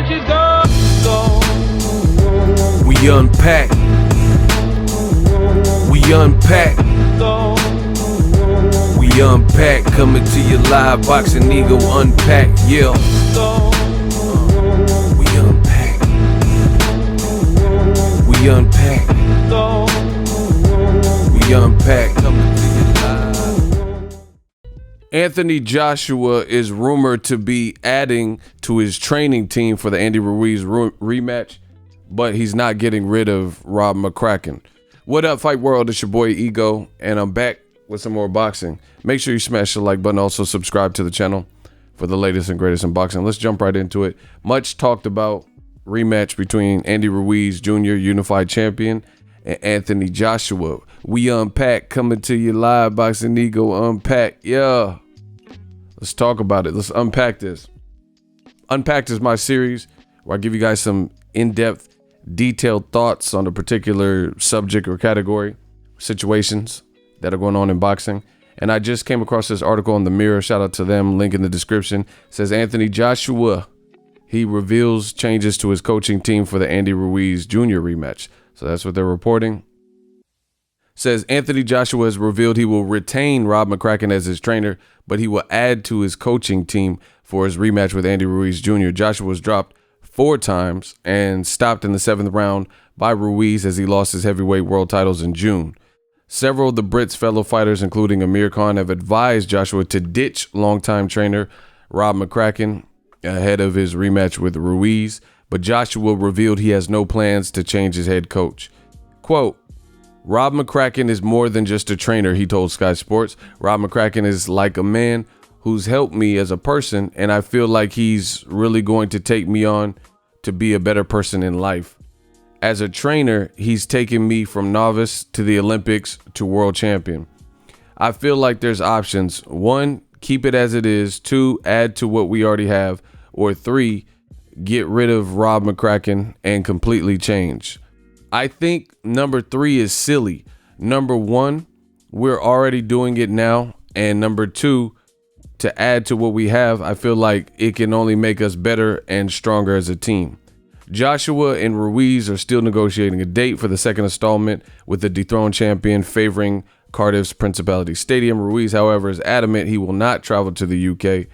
rematches go. We unpack. We unpack. We unpack. Coming to you live. Boxing Ego Unpack. Yeah. We unpack. We unpack. We unpack. Coming to you live. Anthony Joshua is rumored to be adding to his training team for the Andy Ruiz rematch, but he's not getting rid of Rob McCracken. What up, Fight World? It's your boy Ego, and I'm back with some more boxing. Make sure you smash the like button. Also subscribe to the channel for the latest and greatest in boxing. Let's jump right into it. Much talked about rematch between Andy Ruiz Jr., unified champion, and Anthony Joshua. We unpack, coming to you live. Boxing Ego Unpack. Yeah. Let's talk about it. Let's unpack this. Unpacked is my series where I give you guys some in-depth, detailed thoughts on a particular subject or category, situations that are going on in boxing. And I just came across this article on The Mirror. Shout out to them. Link in the description. It says Anthony Joshua, he reveals changes to his coaching team for the Andy Ruiz Jr. rematch. So that's what they're reporting. Says Anthony Joshua has revealed he will retain Rob McCracken as his trainer, but he will add to his coaching team for his rematch with Andy Ruiz Jr. Joshua was dropped 4 times and stopped in the 7th round by Ruiz as he lost his heavyweight world titles in June. Several of the Brits' fellow fighters, including Amir Khan, have advised Joshua to ditch longtime trainer Rob McCracken ahead of his rematch with Ruiz, but Joshua revealed he has no plans to change his head coach. Quote, Rob McCracken is more than just a trainer, he told Sky Sports. Rob McCracken is like a man who's helped me as a person, and I feel like he's really going to take me on to be a better person in life. As a trainer, he's taken me from novice to the Olympics to world champion. I feel like there's options. 1, keep it as it is. 2, add to what we already have. Or 3, get rid of Rob McCracken and completely change. I think number 3 is silly. Number 1, we're already doing it now. And number 2, to add to what we have, I feel like it can only make us better and stronger as a team. Joshua and Ruiz are still negotiating a date for the second installment, with the dethroned champion favoring Cardiff's Principality Stadium. Ruiz, however, is adamant he will not travel to the UK,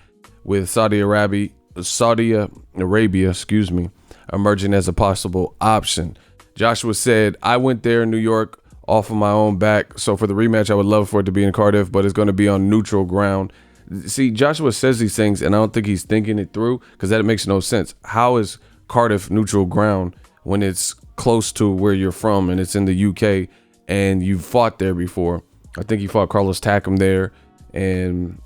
with Saudi Arabia, emerging as a possible option. Joshua said, I went there in New York off of my own back, so for the rematch, I would love for it to be in Cardiff, but it's going to be on neutral ground. See, Joshua says these things, and I don't think he's thinking it through, because that makes no sense. How is Cardiff neutral ground when it's close to where you're from and it's in the UK and you've fought there before? I think he fought Carlos Takam there, and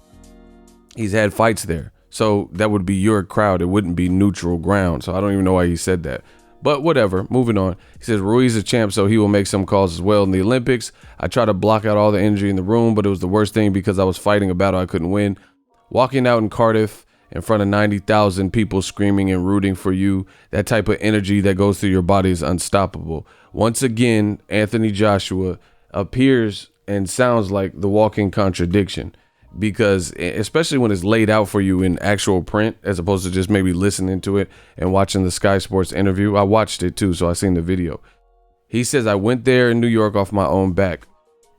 he's had fights there. So that would be your crowd. It wouldn't be neutral ground. So I don't even know why he said that. But whatever, moving on. He says Ruiz is a champ, so he will make some calls as well. In the Olympics, I tried to block out all the energy in the room, but it was the worst thing because I was fighting a battle I couldn't win. Walking out in Cardiff in front of 90,000 people screaming and rooting for you, that type of energy that goes through your body is unstoppable. Once again, Anthony Joshua appears and sounds like the walking contradiction, because especially when it's laid out for you in actual print, as opposed to just maybe listening to it and watching the Sky Sports interview. I watched it too, so I seen the video. He says, I went there in New York off my own back.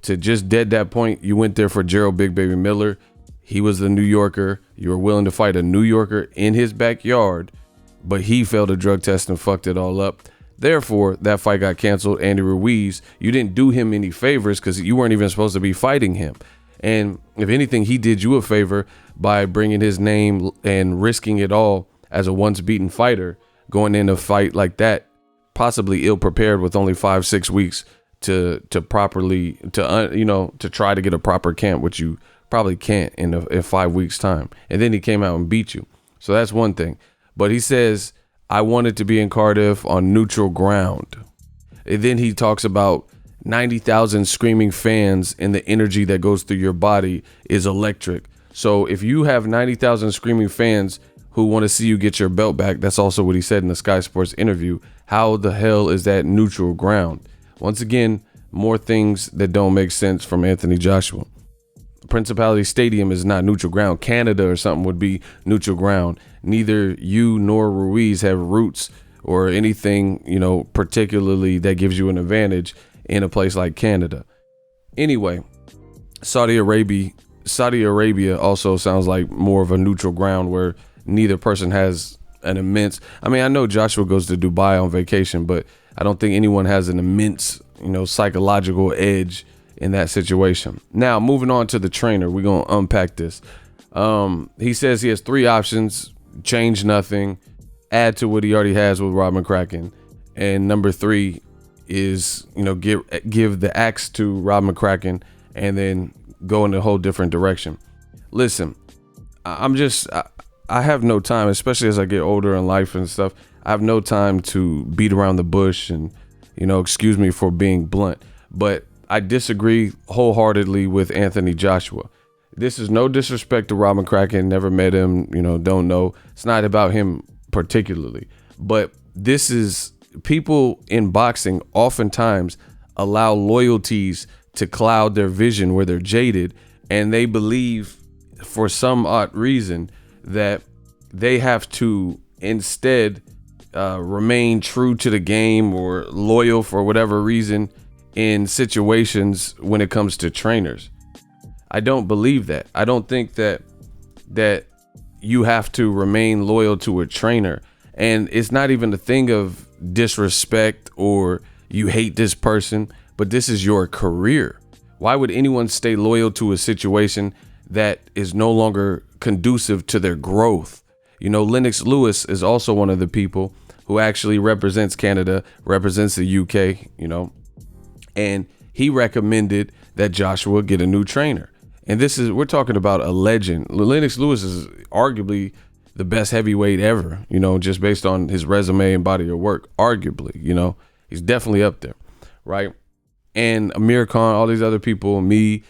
To just dead that point, you went there for Gerald Big Baby Miller. He was the New Yorker. You were willing to fight a New Yorker in his backyard, but he failed a drug test and fucked it all up. Therefore, that fight got canceled. Andy Ruiz, you didn't do him any favors because you weren't even supposed to be fighting him. And if anything, he did you a favor by bringing his name and risking it all as a once beaten fighter, going in a fight like that, possibly ill prepared with only 5-6 weeks to properly, to try to get a proper camp, which you probably can't in 5 weeks time. And then he came out and beat you. So that's one thing. But he says, I wanted to be in Cardiff on neutral ground. And then he talks about 90,000 screaming fans, and the energy that goes through your body is electric. So if you have 90,000 screaming fans who want to see you get your belt back, that's also what he said in the Sky Sports interview. How the hell is that neutral ground? Once again, more things that don't make sense from Anthony Joshua. Principality Stadium is not neutral ground. Canada or something would be neutral ground. Neither you nor Ruiz have roots or anything, particularly that gives you an advantage in a place like Canada. Anyway, Saudi Arabia also sounds like more of a neutral ground where neither person has an immense. I mean, I know Joshua goes to Dubai on vacation, but I don't think anyone has an immense, psychological edge in that situation. Now, moving on to the trainer, we're going to unpack this. He says he has 3 options: change nothing, add to what he already has with Rob McCracken, and number 3 is, give the axe to Rob McCracken and then go in a whole different direction. Listen, I have no time, especially as I get older in life and stuff. I have no time to beat around the bush and, excuse me for being blunt, but I disagree wholeheartedly with Anthony Joshua. This is no disrespect to Rob McCracken. Never met him, don't know. It's not about him particularly, but this is, people in boxing oftentimes allow loyalties to cloud their vision where they're jaded, and they believe for some odd reason that they have to instead remain true to the game or loyal for whatever reason in situations when it comes to trainers. I don't believe that. I don't think that you have to remain loyal to a trainer. And it's not even a thing of disrespect or you hate this person, but this is your career. Why would anyone stay loyal to a situation that is no longer conducive to their growth? Lennox Lewis is also one of the people who actually represents Canada, represents the UK, and he recommended that Joshua get a new trainer. And we're talking about a legend. Lennox Lewis is arguably the best heavyweight ever, just based on his resume and body of work, arguably, he's definitely up there, right? And Amir Khan, all these other people, me,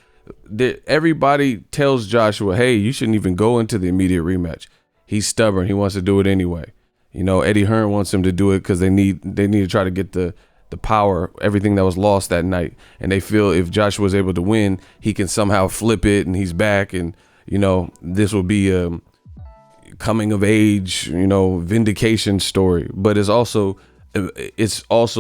everybody tells Joshua, hey, you shouldn't even go into the immediate rematch. He's stubborn. He wants to do it anyway. Eddie Hearn wants him to do it because they need to try to get the power, everything that was lost that night. And they feel if Joshua was able to win, he can somehow flip it and he's back. And, this will be a coming of age, vindication story. But it's also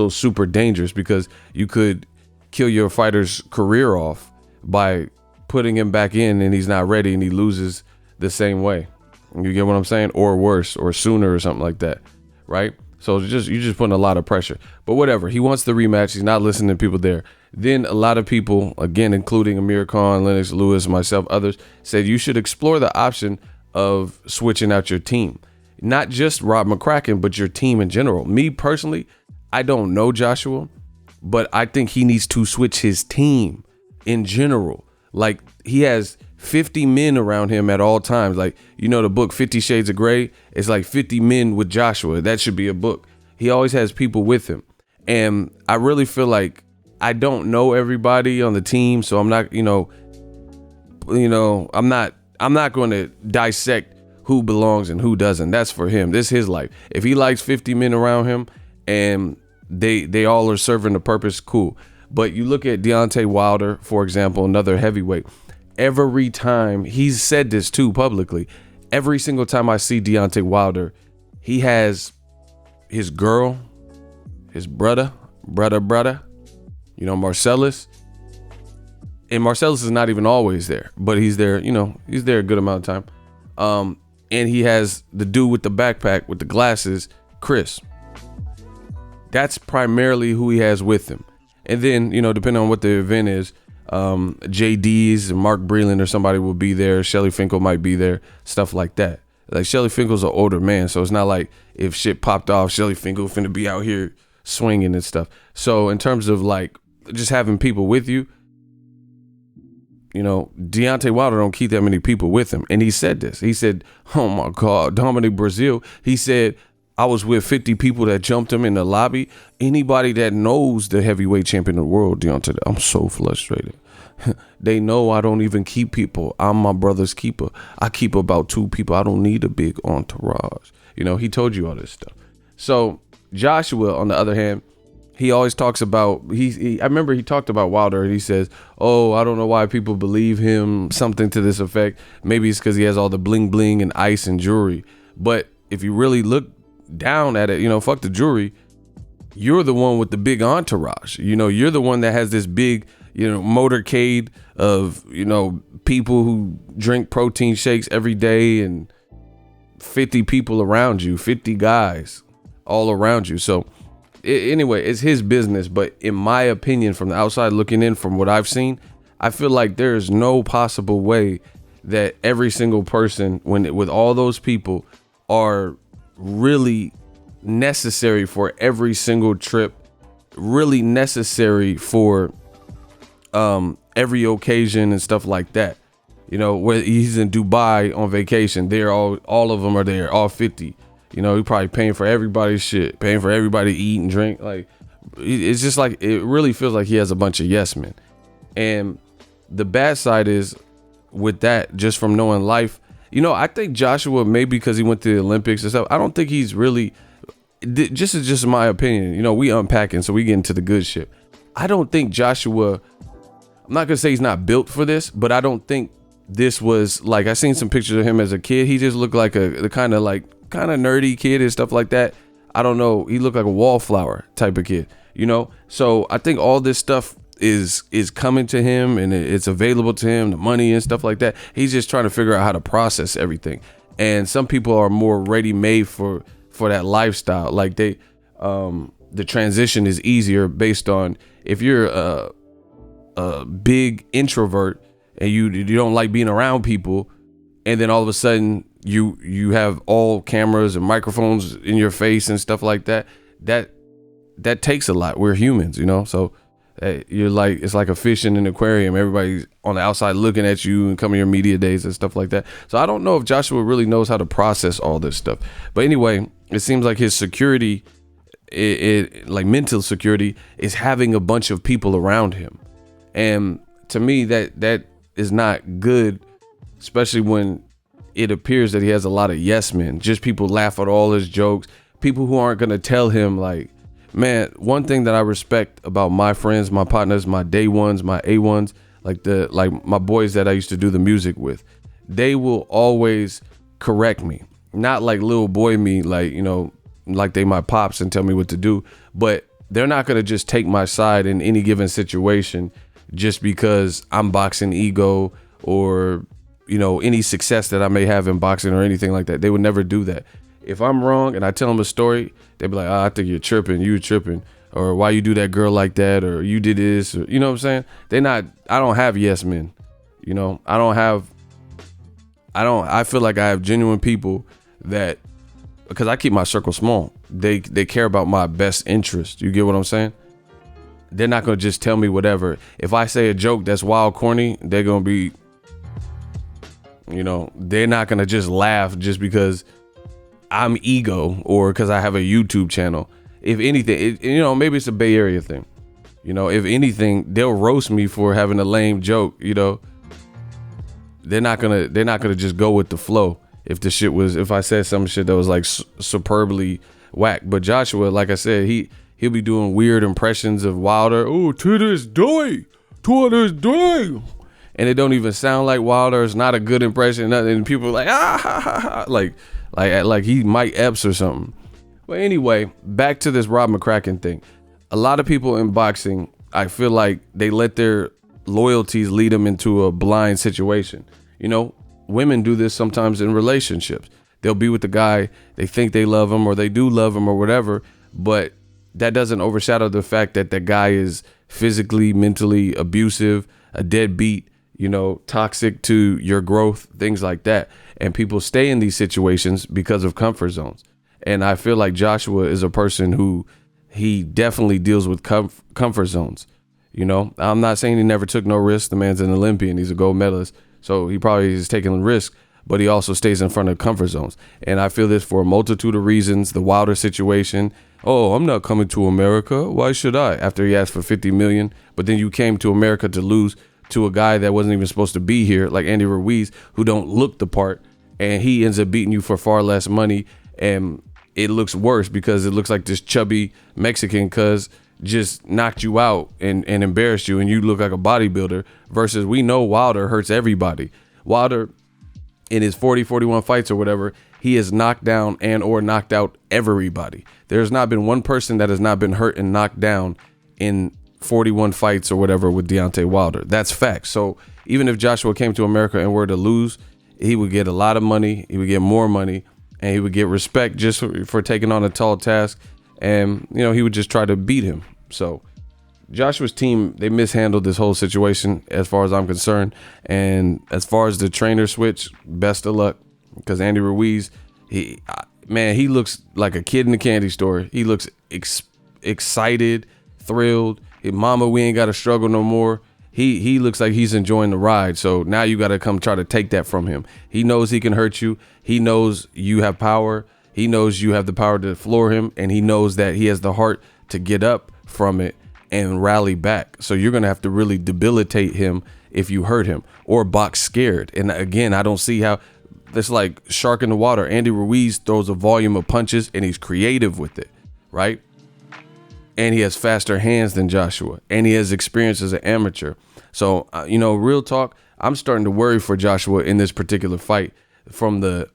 super dangerous because you could kill your fighter's career off by putting him back in and he's not ready and he loses the same way. You get what I'm saying? Or worse, or sooner, or something like that, right? So you're just putting a lot of pressure. But whatever, he wants the rematch. He's not listening to people there. Then a lot of people, again, including Amir Khan, Lennox Lewis, myself, others, said you should explore the option of switching out your team. Not just Rob McCracken, but your team in general. Me personally, I don't know Joshua, but I think he needs to switch his team in general. Like, he has 50 men around him at all times. Like, the book 50 Shades of Grey? It's like 50 men with Joshua. That should be a book. He always has people with him. And I really feel like I don't know everybody on the team, so I'm not, I'm not going to dissect who belongs and who doesn't. That's for him. This is his life. If he likes 50 men around him and they all are serving a purpose, cool. But you look at Deontay Wilder, for example, another heavyweight. Every time, he's said this too publicly, every single time I see Deontay Wilder, he has his girl, his brother, Marcellus. And Marcellus is not even always there, but he's there, he's there a good amount of time. And he has the dude with the backpack with the glasses, Chris. That's primarily who he has with him. And then, depending on what the event is, JD's and Mark Breland or somebody will be there. Shelly Finkel might be there, stuff like that. Like, Shelly Finkel's an older man, so it's not like if shit popped off, Shelly Finkel finna be out here swinging and stuff. So in terms of like just having people with you, Deontay Wilder don't keep that many people with him. And he said this. He said, oh my God, Dominic Brazil. He said, I was with 50 people that jumped him in the lobby. Anybody that knows the heavyweight champion of the world, Deontay, I'm so frustrated. They know I don't even keep people. I'm my brother's keeper. I keep about 2 people. I don't need a big entourage. He told you all this stuff. So Joshua, on the other hand, he always talks about I remember he talked about Wilder and he says, oh, I don't know why people believe him, something to this effect. Maybe it's because he has all the bling bling and ice and jewelry. But if you really look down at it, you know, fuck the jewelry, you're the one with the big entourage. You know, you're the one that has this big, you know, motorcade of, you know, people who drink protein shakes every day and 50 people around you, 50 guys all around you. So anyway, it's his business. But in my opinion, from the outside looking in, from what I've seen, I feel like there is no possible way that every single person, with all those people, are really necessary for every single trip, really necessary for every occasion and stuff like that. You know, where he's in Dubai on vacation, they're all of them are there, all 50. You know, he probably paying for everybody's shit, paying for everybody to eat and drink. Like, it's just like, it really feels like he has a bunch of yes men. And the bad side is with that, just from knowing life, you know, I think Joshua, maybe because he went to the Olympics and stuff, I don't think he's really, just my opinion, you know, we unpacking, so we get into the good shit. I don't think Joshua, I'm not gonna say he's not built for this, but I don't think this was like, I seen some pictures of him as a kid. He just looked like the kind of nerdy kid and stuff like that. I don't know. He looked like a wallflower type of kid, you know? So I think all this stuff is coming to him and it's available to him, the money and stuff like that. He's just trying to figure out how to process everything. And some people are more ready made for that lifestyle. Like the transition is easier based on, if you're a big introvert and you don't like being around people, and then all of a sudden you have all cameras and microphones in your face and stuff like that, that takes a lot. We're humans, you know? So you're like, it's like a fish in an aquarium. Everybody's on the outside looking at you and coming to your media days and stuff like that. So I don't know if Joshua really knows how to process all this stuff. But anyway, it seems like his security, like mental security, is having a bunch of people around him. And to me, that is not good, especially when it appears that he has a lot of yes men. Just people laugh at all his jokes. People who aren't going to tell him, like, man, one thing that I respect about my friends, my partners, my day ones, my A1s, like my boys that I used to do the music with, they will always correct me. Not like little boy me, like, you know, like they my pops and tell me what to do, but they're not going to just take my side in any given situation just because I'm boxing ego or, you know, any success that I may have in boxing or anything like that. They would never do that. If I'm wrong and I tell them a story, they'd be like, oh, I think you're tripping, or why you do that girl like that, or you did this, or, you know what I'm saying? I don't have yes men, you know, I feel like I have genuine people that, because I keep my circle small, they care about my best interest. You get what I'm saying? They're not going to just tell me whatever. If I say a joke that's wild corny, they're going to be, you know, they're not going to just laugh just because I'm ego or because I have a YouTube channel. If anything, you know, maybe it's a Bay Area thing. You know, if anything, they'll roast me for having a lame joke, you know. They're not going to just go with the flow. If I said some shit that was like superbly whack. But Joshua, like I said, he'll be doing weird impressions of Wilder. Oh, to this day. And it don't even sound like Wilder. It's not a good impression. And people are like, ah, ha, ha, ha. Like he Mike Epps or something. But anyway, back to this Rob McCracken thing. A lot of people in boxing, I feel like they let their loyalties lead them into a blind situation. You know, women do this sometimes in relationships. They'll be with the guy, they think they love him or they do love him or whatever, but that doesn't overshadow the fact that that guy is physically, mentally abusive, a deadbeat, you know, toxic to your growth, things like that. And people stay in these situations because of comfort zones. And I feel like Joshua is a person who he definitely deals with comfort zones. You know, I'm not saying he never took no risks. The man's an Olympian. He's a gold medalist. So he probably is taking risks, but he also stays in front of comfort zones. And I feel this for a multitude of reasons. The Wilder situation. Oh, I'm not coming to America. Why should I? After he asked for $50 million, but then you came to America to lose to a guy that wasn't even supposed to be here, like Andy Ruiz, who don't look the part, and he ends up beating you for far less money. And it looks worse because it looks like this chubby Mexican cuz just knocked you out and embarrassed you, and you look like a bodybuilder, versus we know Wilder hurts everybody. Wilder, in his 41 fights or whatever, he has knocked down and or knocked out everybody. There's not been one person that has not been hurt and knocked down in 41 fights or whatever with Deontay Wilder. That's fact. So even if Joshua came to America and were to lose, he would get a lot of money, he would get more money, and he would get respect just for taking on a tall task. And, you know, he would just try to beat him. So Joshua's team, they mishandled this whole situation as far as I'm concerned. And as far as the trainer switch, best of luck, because Andy Ruiz, he looks like a kid in a candy store. He looks excited, thrilled. Hey, mama, we ain't got to struggle no more. He looks like he's enjoying the ride. So now you got to come try to take that from him. He knows he can hurt you. He knows you have power. He knows you have the power to floor him, and he knows that he has the heart to get up from it and rally back. So you're going to have to really debilitate him if you hurt him, or box scared. And again, I don't see how. It's like shark in the water. Andy Ruiz throws a volume of punches, and he's creative with it, right? And he has faster hands than Joshua, and he has experience as an amateur. So, you know, real talk, I'm starting to worry for Joshua in this particular fight. From the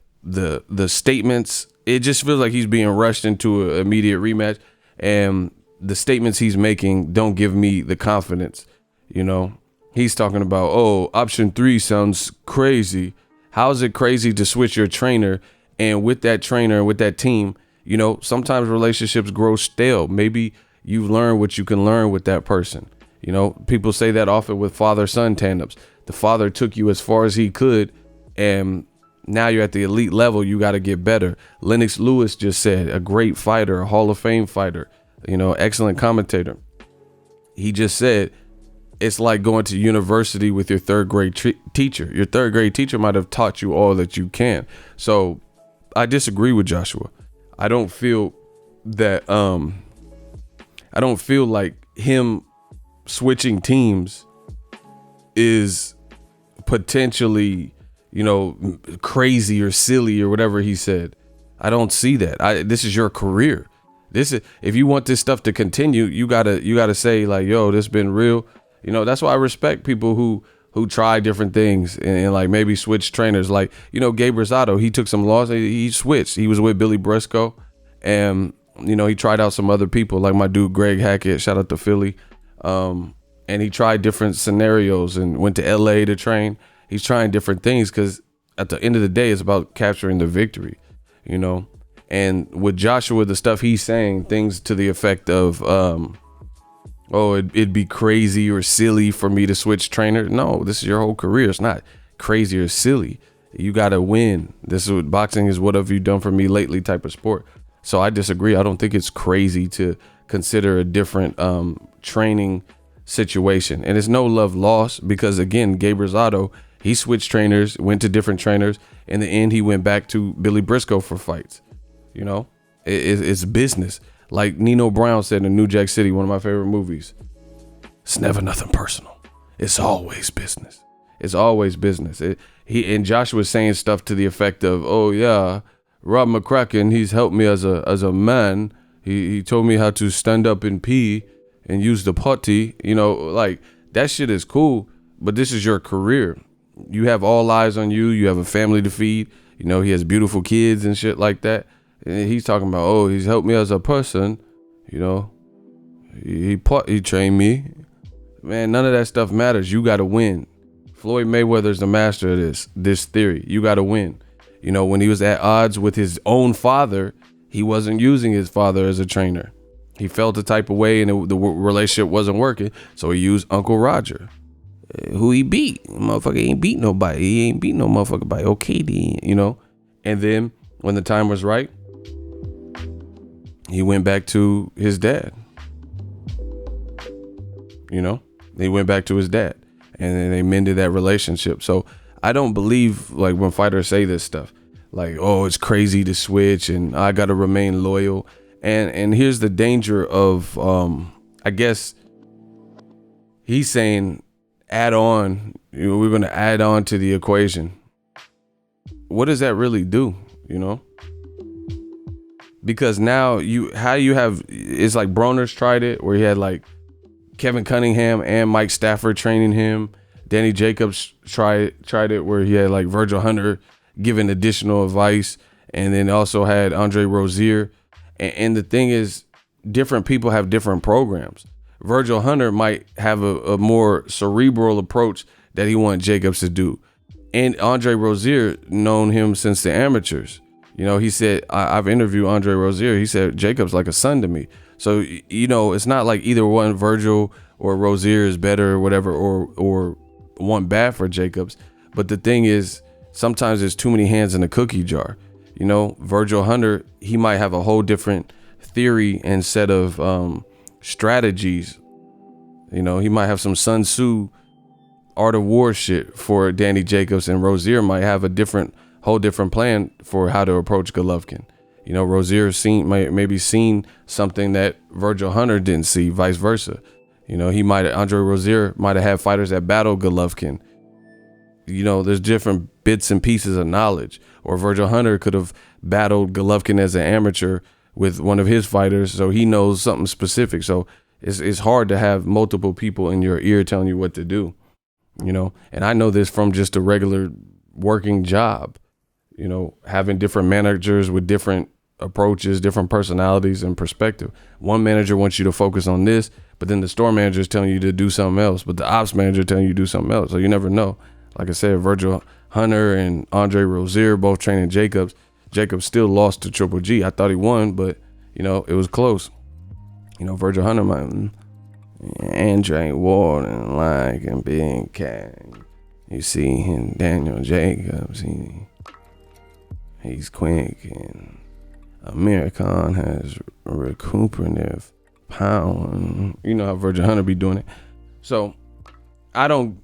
statements, it just feels like he's being rushed into an immediate rematch, and the statements he's making don't give me the confidence. You know, he's talking about, oh, option 3 sounds crazy. How is it crazy to switch your trainer? And with that trainer and with that team, you know, sometimes relationships grow stale. Maybe you've learned what you can learn with that person. You know, people say that often with father-son tandems. The father took you as far as he could, and now you're at the elite level. You got to get better. Lennox Lewis just said, a great fighter, a Hall of Fame fighter, you know, excellent commentator. He just said, it's like going to university with your third grade teacher. Your third grade teacher might have taught you all that you can. So I disagree with Joshua. I don't feel that, I don't feel like him switching teams is potentially, you know, crazy or silly or whatever he said. I don't see that. This is your career. This is, if you want this stuff to continue, you gotta say like, yo, this been real. You know, that's why I respect people who try different things and like maybe switch trainers. Like, you know, Gabe Rosado, he took some losses. He switched. He was with Billy Briscoe, and you know, he tried out some other people like my dude Greg Hackett. Shout out to Philly. And he tried different scenarios and went to LA to train. He's trying different things because at the end of the day, it's about capturing the victory, you know. And with Joshua, the stuff he's saying, things to the effect of, oh, it'd be crazy or silly for me to switch trainer. No, this is your whole career. It's not crazy or silly. You got to win. This is what boxing is. What have you done for me lately type of sport. So I disagree. I don't think it's crazy to consider a different training situation. And it's no love lost because, again, Gabe Rosado, he switched trainers, went to different trainers. In the end, he went back to Billy Briscoe for fights. You know, it's business. Like Nino Brown said in New Jack City, one of my favorite movies, it's never nothing personal. It's always business. It's always business. And Joshua was saying stuff to the effect of, oh, yeah, Rob McCracken, he's helped me as a man. He told me how to stand up and pee and use the potty. You know, like that shit is cool, but this is your career. You have all eyes on you. You have a family to feed. You know, he has beautiful kids and shit like that. And he's talking about, oh, he's helped me as a person. You know, he trained me. Man, none of that stuff matters. You got to win. Floyd Mayweather's the master of this theory. You got to win. You know, when he was at odds with his own father, he wasn't using his father as a trainer. He felt the type of way and the relationship wasn't working. So he used Uncle Roger, who he beat. Motherfucker ain't beat nobody. He ain't beat no motherfucker by okay, you know. And then when the time was right, he went back to his dad. You know, they went back to his dad and then they mended that relationship. So I don't believe like when fighters say this stuff like, oh, it's crazy to switch and I got to remain loyal. And here's the danger of, I guess he's saying add on, you know, we're going to add on to the equation. What does that really do? You know, because now it's like Broner's tried it, where he had like Kevin Cunningham and Mike Stafford training him. Danny Jacobs tried it where he had like Virgil Hunter giving additional advice, and then also had Andre Rozier. And the thing is, different people have different programs. Virgil Hunter might have a more cerebral approach that he wants Jacobs to do. And Andre Rozier, known him since the amateurs. You know, he said, I've interviewed Andre Rozier. He said, Jacobs like a son to me. So, you know, it's not like either one, Virgil or Rozier, is better or whatever, or one bad for Jacobs. But the thing is, sometimes there's too many hands in the cookie jar. You know, Virgil Hunter, he might have a whole different theory and set of strategies. You know, he might have some Sun Tzu Art of War shit for Danny Jacobs, and Rozier might have a whole different plan for how to approach Golovkin. You know, Rozier maybe seen something that Virgil Hunter didn't see, vice versa. You know, Andre Rozier might have had fighters that battled Golovkin. You know, there's different bits and pieces of knowledge. Or Virgil Hunter could have battled Golovkin as an amateur with one of his fighters, so he knows something specific. So it's hard to have multiple people in your ear telling you what to do. You know, and I know this from just a regular working job, you know, having different managers with different approaches, different personalities and perspective. One manager wants you to focus on this, but then the store manager is telling you to do something else, but the ops manager telling you to do something else. So you never know. Like I said, Virgil Hunter and Andre Rozier both training Jacobs. Jacobs still lost to Triple G. I thought he won, but, you know, it was close. You know, Virgil Hunter might... Andre Ward like and Big Cat. You see him, Daniel Jacobs. He's quick, and Amir Khan has recuperative power. You know how Virgil Hunter be doing it. So I don't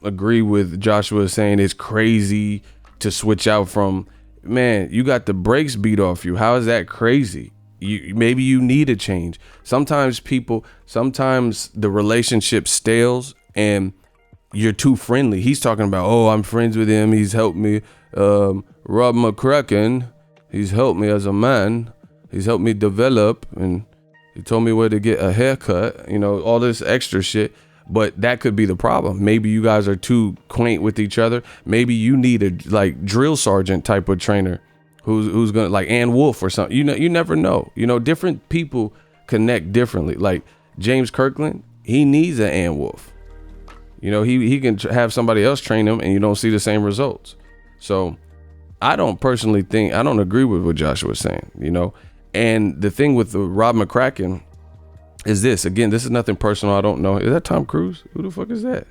agree with Joshua saying it's crazy to switch out from. Man, you got the brakes beat off you. How is that crazy? Maybe you need a change. Sometimes the relationship stales and you're too friendly. He's talking about, oh, I'm friends with him. He's helped me. Rob McCracken, he's helped me as a man. He's helped me develop, and he told me where to get a haircut. You know, all this extra shit. But that could be the problem. Maybe you guys are too quaint with each other. Maybe you need a like drill sergeant type of trainer who's gonna, like Ann Wolf or something. You never know. You know, different people connect differently. Like James Kirkland, he needs an Ann Wolf. You know, he can have somebody else train him and you don't see the same results. So I don't agree with what Joshua was saying, you know. And the thing with the Rob McCracken is this. Again, this is nothing personal. I don't know. Is that Tom Cruise? Who the fuck is that?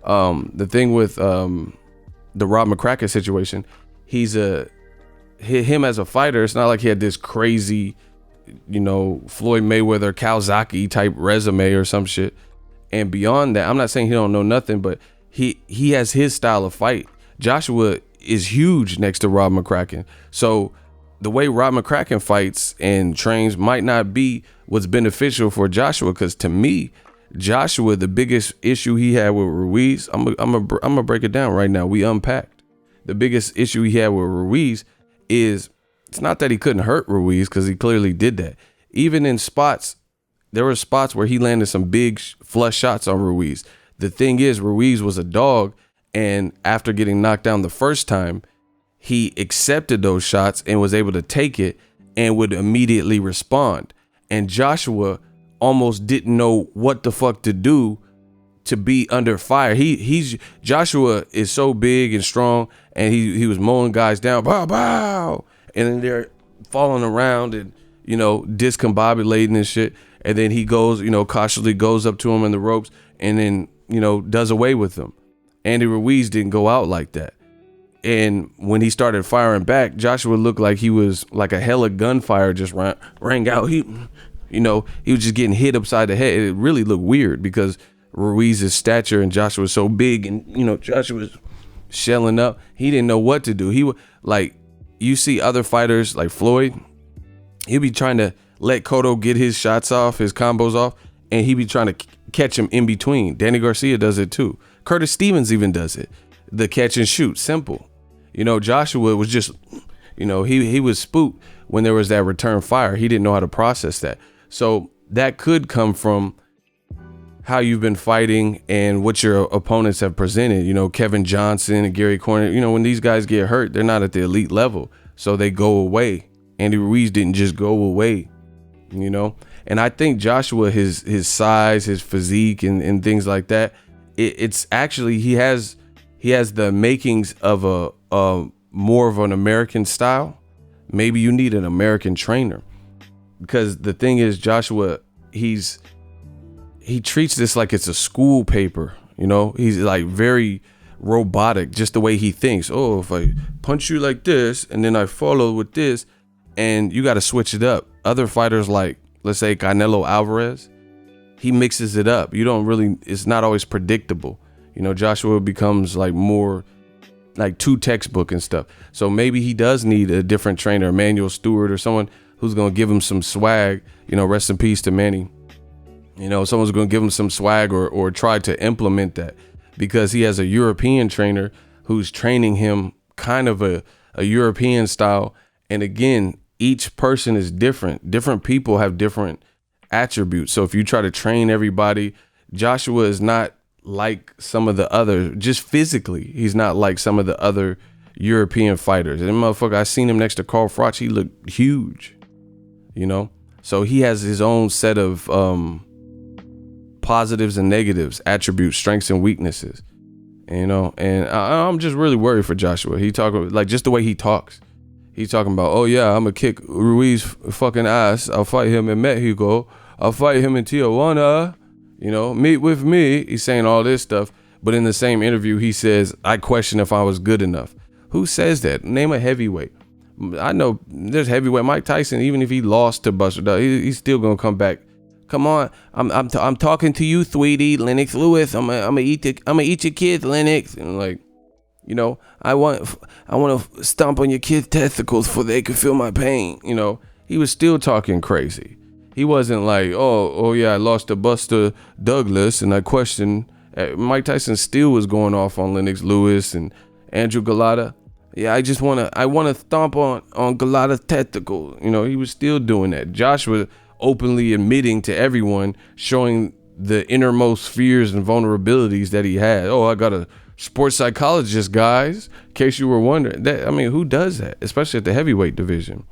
The thing with the Rob McCracken situation, him as a fighter, it's not like he had this crazy, you know, Floyd Mayweather, Kawasaki type resume or some shit. And beyond that, I'm not saying he don't know nothing, but he has his style of fight. Joshua is huge next to Rob McCracken. So the way Rob McCracken fights and trains might not be what's beneficial for Joshua. Because to me, Joshua, the biggest issue he had with Ruiz, I'm gonna break it down right now. We unpacked. The biggest issue he had with Ruiz is it's not that he couldn't hurt Ruiz, because he clearly did that. Even in spots, there were spots where he landed some big flush shots on Ruiz. The thing is, Ruiz was a dog, and after getting knocked down the first time, he accepted those shots and was able to take it and would immediately respond. And Joshua almost didn't know what the fuck to do to be under fire. Joshua is so big and strong, and he was mowing guys down, bow, bow, and then they're falling around and, you know, discombobulating and shit. And then he goes, you know, cautiously goes up to him in the ropes and then, you know, does away with him. Andy Ruiz didn't go out like that. And when he started firing back, Joshua looked like he was like a hella gunfire just rang out. He was just getting hit upside the head. It really looked weird because Ruiz's stature and Joshua was so big, and, you know, Joshua was shelling up. He didn't know what to do. He would, like, you see other fighters like Floyd, he'd be trying to let Cotto get his shots off, his combos off, and he'd be trying to catch him in between. Danny Garcia does it too. Curtis Stevens even does it. The catch and shoot, simple. You know, Joshua was just, You know, he was spooked when there was that return fire. He didn't know how to process that. So that could come from how you've been fighting and what your opponents have presented. You know, Kevin Johnson and Gary Corner, you know, when these guys get hurt, they're not at the elite level, so they go away. Andy Ruiz didn't just go away, you know. And I think Joshua, his size, his physique, and things like that, it's actually he has the makings of a more of an American style. Maybe you need an American trainer, because the thing is, Joshua, he treats this like it's a school paper. You know, he's like very robotic, just the way he thinks. Oh, if I punch you like this and then I follow with this, and you got to switch it up. Other fighters, like let's say Canelo Alvarez, he mixes it up. You don't really, it's not always predictable. You know, Joshua becomes like more like too textbook and stuff. So maybe he does need a different trainer, Emmanuel Stewart, or someone who's going to give him some swag. You know, rest in peace to Manny. You know, someone's going to give him some swag or try to implement that, because he has a European trainer who's training him kind of a European style. And again, each person is different. Different people have different attributes. So if you try to train everybody, Joshua is not like some of the other, just physically, he's not like some of the other European fighters. And motherfucker, I seen him next to Carl Froch. He looked huge, you know? So he has his own set of positives and negatives, attributes, strengths and weaknesses, you know. And I'm just really worried for Joshua. He talking like just the way he talks. He's talking about, oh yeah, I'm gonna kick Ruiz fucking ass. I'll fight him in Mexico. I'll fight him in Tijuana. You know, meet with me. He's saying all this stuff, but in the same interview, he says, I question if I was good enough. Who says that? Name a heavyweight. I know there's heavyweight. Mike Tyson, even if he lost to Buster Douglas, he's still gonna come back. Come on, I'm talking to you, Sweetie, Lennox Lewis. I'm gonna eat your kids, Lennox. And like, you know, I want to stomp on your kids' testicles so they can feel my pain. You know, he was still talking crazy. He wasn't like, oh yeah, I lost to Buster Douglas and I questioned. Mike Tyson still was going off on Lennox Lewis and Andrew Galata. Yeah, I want to stomp on Galata's testicle. You know, he was still doing that. Joshua openly admitting to everyone, showing the innermost fears and vulnerabilities that he had. Oh, I got a sports psychologist, guys, in case you were wondering. That, I mean, who does that? Especially at the heavyweight division,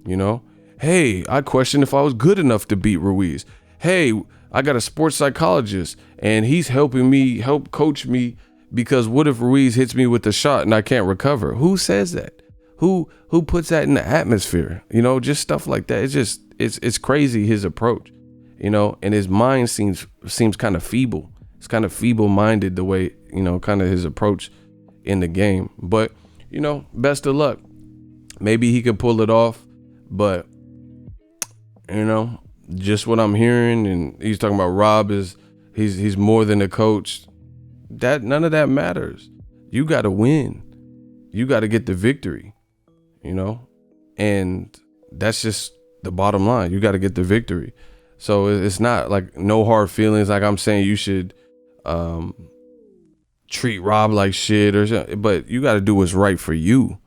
you know? Hey, I questioned if I was good enough to beat Ruiz. Hey, I got a sports psychologist and he's helping me help coach me, because what if Ruiz hits me with a shot and I can't recover? Who says that? Who puts that in the atmosphere? You know, just stuff like that. It's crazy, his approach, you know, and his mind seems kind of feeble. It's kind of feeble-minded the way, you know, kind of his approach in the game. But, you know, best of luck. Maybe he could pull it off, but, you know, just what I'm hearing, and he's talking about Rob he's more than a coach. That none of that matters. You got to win. You got to get the victory, you know, and that's just the bottom line. You got to get the victory. So it's not like no hard feelings. Like I'm saying you should treat Rob like shit or something, but you got to do what's right for you.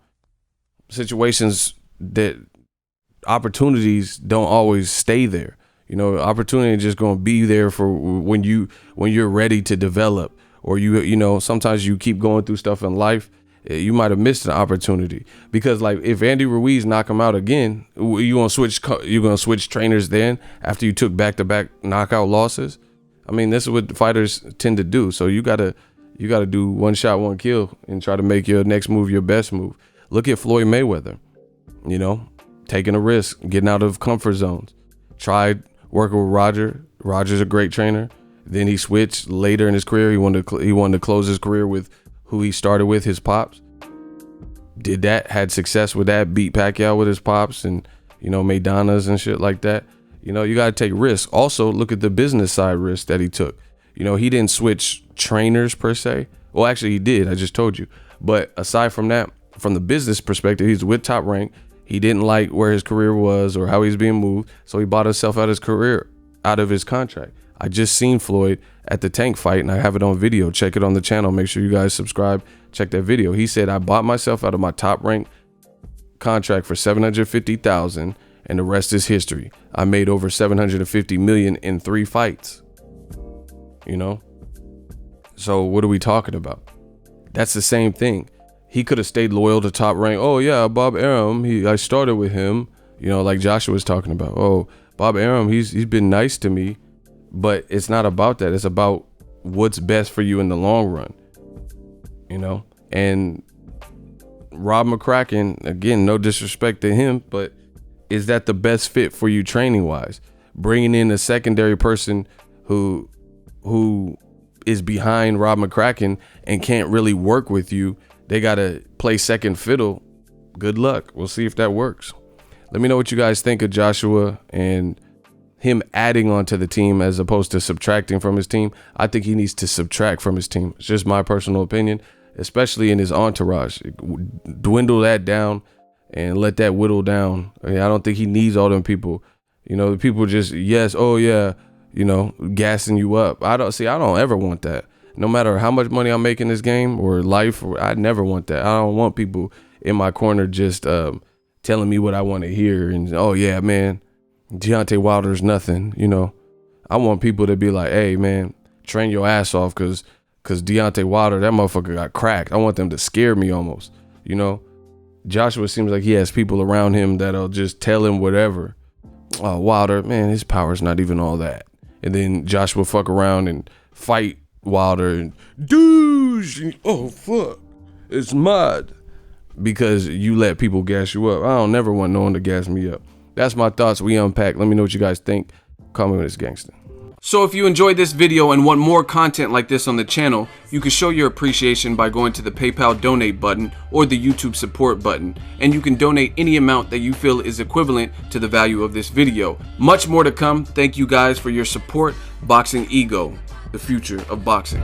Opportunities don't always stay there. You know, opportunity is just going to be there for when you're ready to develop, or you know, sometimes you keep going through stuff in life. You might have missed an opportunity, because like if Andy Ruiz knock him out again, you're gonna switch trainers then after you took back-to-back knockout losses. I mean, this is what fighters tend to do. So you gotta do one shot, one kill, and try to make your next move your best move. Look at Floyd Mayweather, you know, taking a risk, getting out of comfort zones. Tried working with Roger. Roger's a great trainer. Then he switched later in his career. He wanted to close his career with who he started with, his pops. Did that, had success with that, beat Pacquiao with his pops, and, you know, Maidana's and shit like that. You know, you got to take risks. Also, look at the business side risk that he took. You know, he didn't switch trainers per se. Well, actually he did, I just told you. But aside from that, from the business perspective, he's with Top Rank. He didn't like where his career was or how he's being moved, so he bought himself out of his contract. I just seen Floyd at the Tank fight, and I have it on video. Check it on the channel. Make sure you guys subscribe. Check that video. He said, I bought myself out of my Top Rank contract for $750,000, and the rest is history. I made over $750 million in 3 fights. You know? So what are we talking about? That's the same thing. He could have stayed loyal to Top Rank. Oh yeah, Bob Arum, I started with him. You know, like Joshua was talking about. Oh, Bob Arum, he's been nice to me. But it's not about that. It's about what's best for you in the long run. You know? And Rob McCracken, again, no disrespect to him, but is that the best fit for you training wise? Bringing in a secondary person who is behind Rob McCracken and can't really work with you. They got to play second fiddle. Good luck. We'll see if that works. Let me know what you guys think of Joshua and him adding onto the team as opposed to subtracting from his team. I think he needs to subtract from his team. It's just my personal opinion, especially in his entourage. Dwindle that down and let that whittle down. I don't think he needs all them people. You know, the people just, yes, oh yeah, you know, gassing you up. I don't ever want that. No matter how much money I'm making this game or life, I never want that. I don't want people in my corner just telling me what I want to hear. And, oh yeah, man, Deontay Wilder's nothing. You know, I want people to be like, hey man, train your ass off because Deontay Wilder, that motherfucker got cracked. I want them to scare me almost. You know, Joshua seems like he has people around him that'll just tell him whatever. Oh, Wilder, man, his power's not even all that. And then Joshua fuck around and fight Wilder and douche. Oh fuck, it's mud because you let people gas you up. I don't never want no one to gas me up. That's my thoughts. We unpack. Let me know what you guys think. Call me when it's gangster. So if you enjoyed this video and want more content like this on the channel, you can show your appreciation by going to the PayPal donate button or the YouTube support button, and you can donate any amount that you feel is equivalent to the value of this video. Much more to come. Thank you guys for your support. Boxing Ego, the future of boxing.